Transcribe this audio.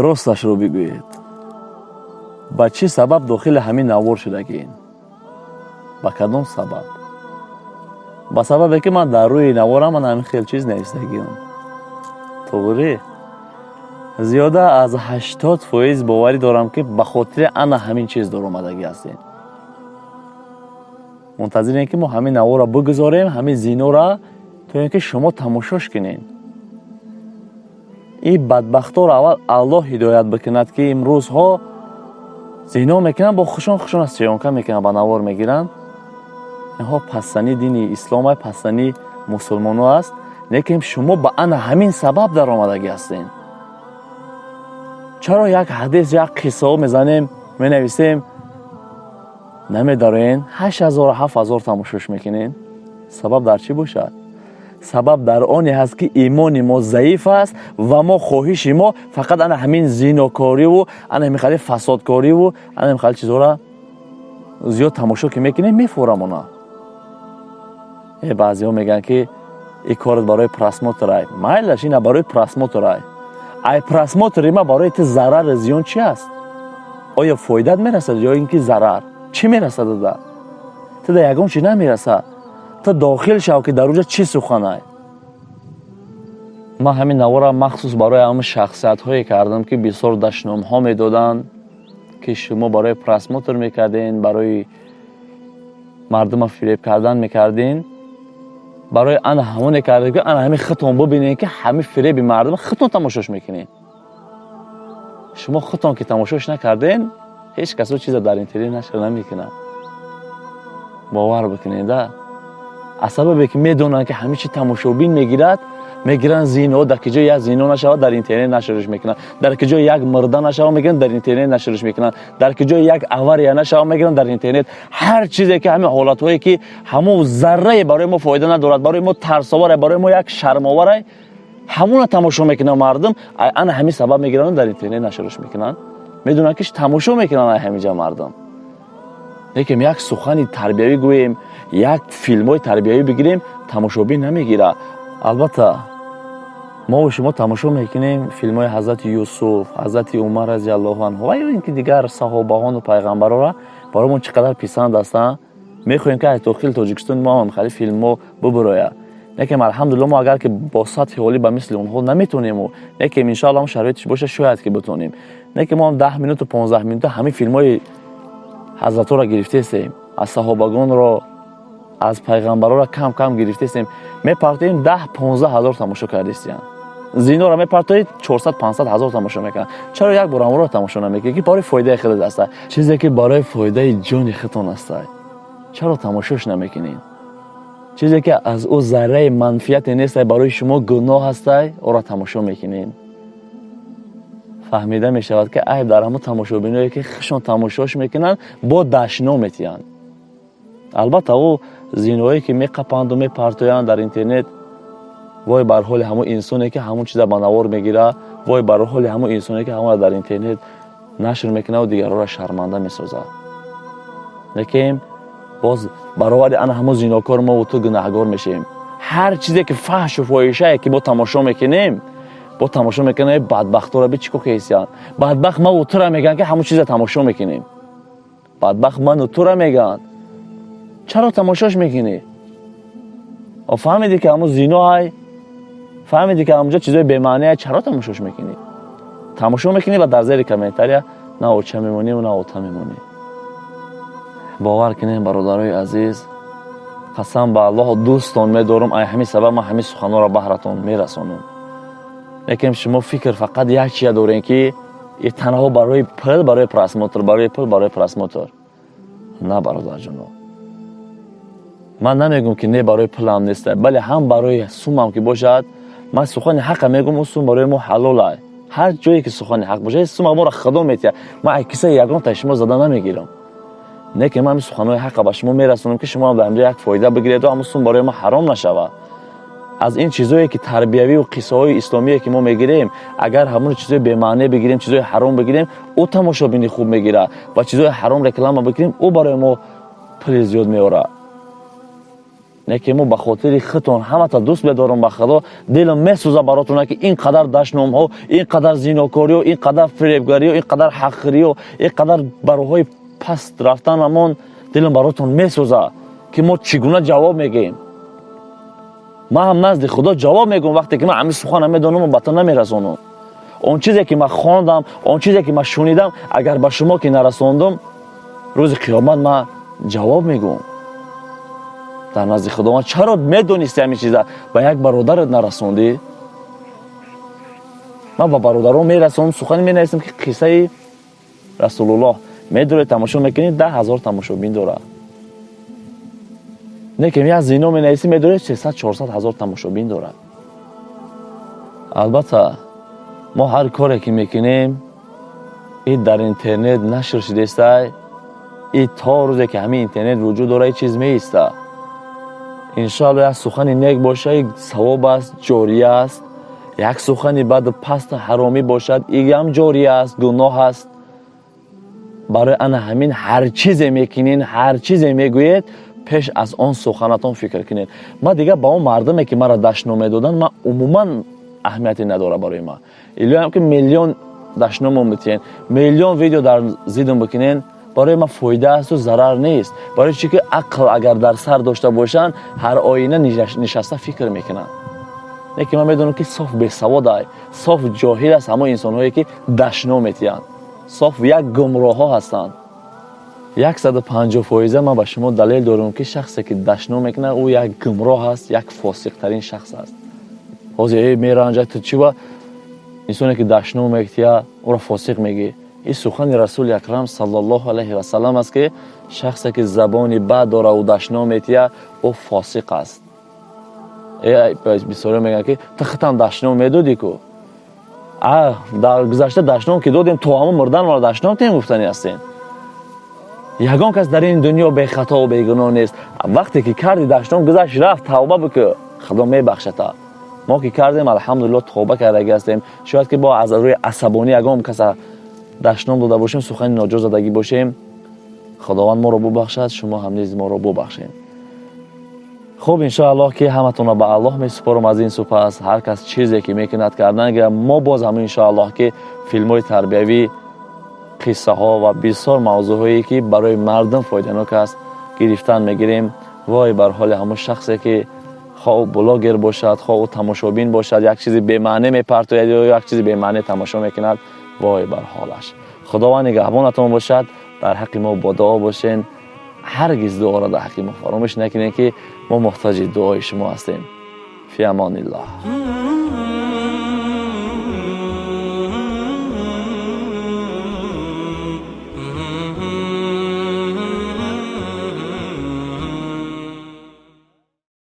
راستش رو بگویید. با چه سبب داخل همین نوار شدگین؟ با کدام سبب؟ با سببی که من در روی نوارم من همین خیلی چیز نوشتگیم. طوری زیاده از 80% باوری دارم که به خاطر انا همین چیز در اومدگی هستیم. منتظریم که ما همین نوار را بگذاریم، همین زینو را، تا اینکه شما تماشاش کنین. این بدبختا را اول الله هدایت بکند که امروز ها زینو میکنن، با خوشان از چیانکه میکنن، با نوار میگیرن. اینها پسنی دین اسلام های پسنی مسلمان ها است. لیکن شما با انا همین سبب در آمدگی هستین. چرا یک حدیث یک قصه میزنیم مینویسیم نمیدارین 8000 7000 تماشاش میکنین؟ سبب در چی باشد؟ سبب در آنی هست که ایمان ما ضعیف است و ما خواهش ما فقط انا همین زیناکاری و انا همین خیلی فسادکاری و انا همین خیلی چیزا را زیاد تماشا که میکنیم میفورم اونا. بعضی ها میگن که این کارت برای پرسموت رای. مایلش اینه برای پرسموت رای. ای پرسموت ما برای ت ضرر زیان چی است؟ آیا فایدت میرسد یا اینکه ضرر؟ چی میرسد ده؟ تو ده یگم چی نمیرسد؟ تو داخل شو که در اونجا چی سخنه؟ من همین نوارا مخصوص برای همه شخصیت هایی کردم که بسیار دشنام ها میدادن که شما برای پرسموتر میکردین، برای مردم فریب کردن میکردین، برای انا همون کردین که انا همین خطون ببینین که همین فریب مردم خطون تماشاش میکنین. شما خطون که تماشاش نکردین هیچ کسی چیز در اینترنت نشر نمیکنه. باور بکنین ده. از سببی که میدونن که همه چی تماشابین میگیرن زینو، در که جای یک زینو نشود در اینترنت نشرش میکنن، در که جای یک مردن نشود میگن در اینترنت نشرش میکنن، در که جای یک اوری نشود میگن در اینترنت. هر چیزی که همین حالت هایی که همو ذره برای ما فایده ندارد، برای ما ترساور، برای ما یک شرماور، همون تماشا میکنن مردم. انا همین سبب میگیرن در اینترنت نشرش میکنن. میدونن که تماشا میکنن همینجا مردم. لیکن یک سخن تربیوی گوییم، یک فیلم های تربیوی بگیریم، تماشابین نمیگیره. البته ما و شما تماشا میکنیم فیلم های حضرت یوسف، حضرت عمر رضی الله عنه و یا اینکه دیگر صحابهان و پیغمبران را برامون چقدر پسند هستن. میخوایم که از داخل تاجیکستان ما هم خیلی فیلم ها ببراید. لیکن الحمدلله ما اگر که با سطح عالی به مثل اونها نمیتونیم، لیکن ان شاء الله شرایطش باشه شاید که بتونیم. لیکن ما هم 10 minut و 15 minut همین فیلم های حضرت را گرفته استیم، از صحابگان را، از پیغمبران را کم کم گرفته استیم. میپرتیم 10-15 هزار تماشا کرده استیم. زینو را میپرتید 400-500 هزار تماشا میکنن. چرا یک بار را تماشا نمیکنید که برای فایده خودت است؟ چیزی که برای فایده جان خودتون است. چرا تماشاش نمیکنین؟ چیزی که از او ذره منفعت نیست برای شما گناه است، او را تماشا میکنین. فهمیده می شود که عیب در همون تماشابینایی که خشون تماشاش میکنن با دشنام میتیان. البته او زینوهایی که میقپند و میپرتویند در اینترنت، وای بر حال همون انسانی که همون چیزا با نوار میگیره، وای بر حال همون انسانی که همون در اینترنت نشر میکنه و دیگران را شرمنده میسازه. لیکن باز برای آن همون زیناکار ما و تو گناهگار میشیم. هر چیزی که فحش و فاحشه که با تماشا میکنیم، با تماشا میکنه بدبختا را به چیکو کیسیان. بدبخت ما و تو را میگن که همون چیز تماشا میکنیم. بدبخت من و تو را میگن چرا تماشاش میکنی؟ و فهمیدی که همون زینا های، فهمیدی که همونجا چیزای بی‌معنی های، چرا تماشاش میکنی؟ تماشا میکنی و در زیر کامنتاریا نه اوچه میمونی و نه اوتا میمونی. باور کنین برادرای عزیز، قسم به الله دوستان میدارم ای همین سبب من همین سخنا را بهراتون میرسونم. لیکن شما فکر فقط یک چیز دارین که این تنها برای پل، برای پرسموتر، برای پل، برای پرسموتر. نه برادر جانو، من نمیگم که نه برای پل هم نیست، بله هم برای سوم هم که باشد. من سخن حق میگم، اون سوم برای ما حلاله. هر جایی که سخن حق باشه سوم ما را خدا میتیه. من کسی یگان تا شما زده نمیگیرم. نه که من سخنهای حق به شما میرسونم که شما هم در اینجا یک فایده بگیرید و همون سوم برای ما حرام نشود. از این چیزایی که تربیوی و قصه های اسلامی که ما میگیریم، اگر همون چیزای بی معنی بگیریم، چیزای حرام بگیریم، او تماشابینی خوب میگیره و چیزای حرام رکلام بگیریم، او برای ما پول زیاد میاره. نه که ما به خاطر خودتون همه تا دوست بدارم به خدا دلم میسوزه براتون که اینقدر دشنام ها، اینقدر زیناکاری و اینقدر فریبگاری و اینقدر حقیری و اینقدر برای پست رفتن همون دلم براتون میسوزه که ما چگونه جواب میگیم. ما هم نزد خدا جواب میگم وقتی که من همین سخن میدونم و بهتون نمیرسونم. اون چیزی که من خواندم، اون چیزی که من شنیدم اگر به شما که نرسوندم روز قیامت من جواب میگم در نزد خداوند. چرا میدونستی همین چیزا به یک برادرت نرسوندی؟ من با برادرام میرسونم سخن مینویسم که قصه رسول الله میدونه تماشا میکنید 10,000 تماشابین داره. نه که یک زینا مینویسیم میدونه 300-400 هزار تماشابین داره. البته ما هر کاری که میکنیم این در اینترنت نشر شده است. این تا روزی که همین اینترنت وجود داره چیز میسته. انشاءالله یک سخن نیک باشه یک ثواب است، جاری است. یک سخنی بعد پست حرامی باشد این هم جاری است، گناه است. برای انا همین هر چیزی میکنین، هر چیزی میگوید پیش از آن سخنتون فکر کنین. ما دیگه با اون مردمی که مرا دشنام دادن من عموما اهمیتی نداره برای ما. اینا هم که میلیون دشنام میتین، میلیون ویدیو در زیدم بکنین برای ما فایده است و ضرر نیست. برای چی که عقل اگر در سر داشته باشن هر آینه نشسته فکر میکنن. نه که من میدونم که صاف بیسواد است، صاف جاهل است همه انسان هایی که دشنام میتین. صاف یک گمراه ها هستند. 150% من به شما دلیل دارم که شخصی که دشنام میکنه او یک گمراه است، یک فاسق ترین شخص است. حاضر میره انجا تو چی با انسانی که دشنام میکنه او را فاسق میگه. این سخن رسول اکرم صلی الله علیه و سلم است که شخصی که زبان بد داره و دشنام میکنه او فاسق است. بسیاری میگن که تو خودت دشنام میدادی کو؟ در گذشته دشنام که دادیم تو همه مردن ما دشنام تیم گفتنی هستین. یگان کس در این دنیا بی خطا و بی گناه نیست. وقتی که کردی دشنام گذشت رفت توبه بکن خدا میبخشته. ما که کردیم الحمدلله توبه کرده هستیم. شاید که با از روی عصبانی یگان کس دشنام داده باشیم سخن ناجور زدگی باشیم خداوند ما رو ببخشد، شما هم نیز ما رو ببخشید. خب انشاءالله که همتون به الله میسپارم. از این سپس هر کس چیزی که میکند کردن ما باز هم انشاءالله که فیلم های تربیوی، قصه ها و بسیار موضوع هایی که برای مردم فایده‌ناک است گرفتن میگیریم. وای بر حال همون شخصی که خواه بلاگر باشد، خواه تماشابین باشد، یک چیزی به معنی میپرتاید یا یک چیزی به معنی تماشا میکند، وای بر حالش. خداوند نگهبانتون باشد. در حق ما با دعا باشین. هرگز دعا را در حق ما فراموش نکنین که ما محتاج دعای شما هستیم. فی امان الله.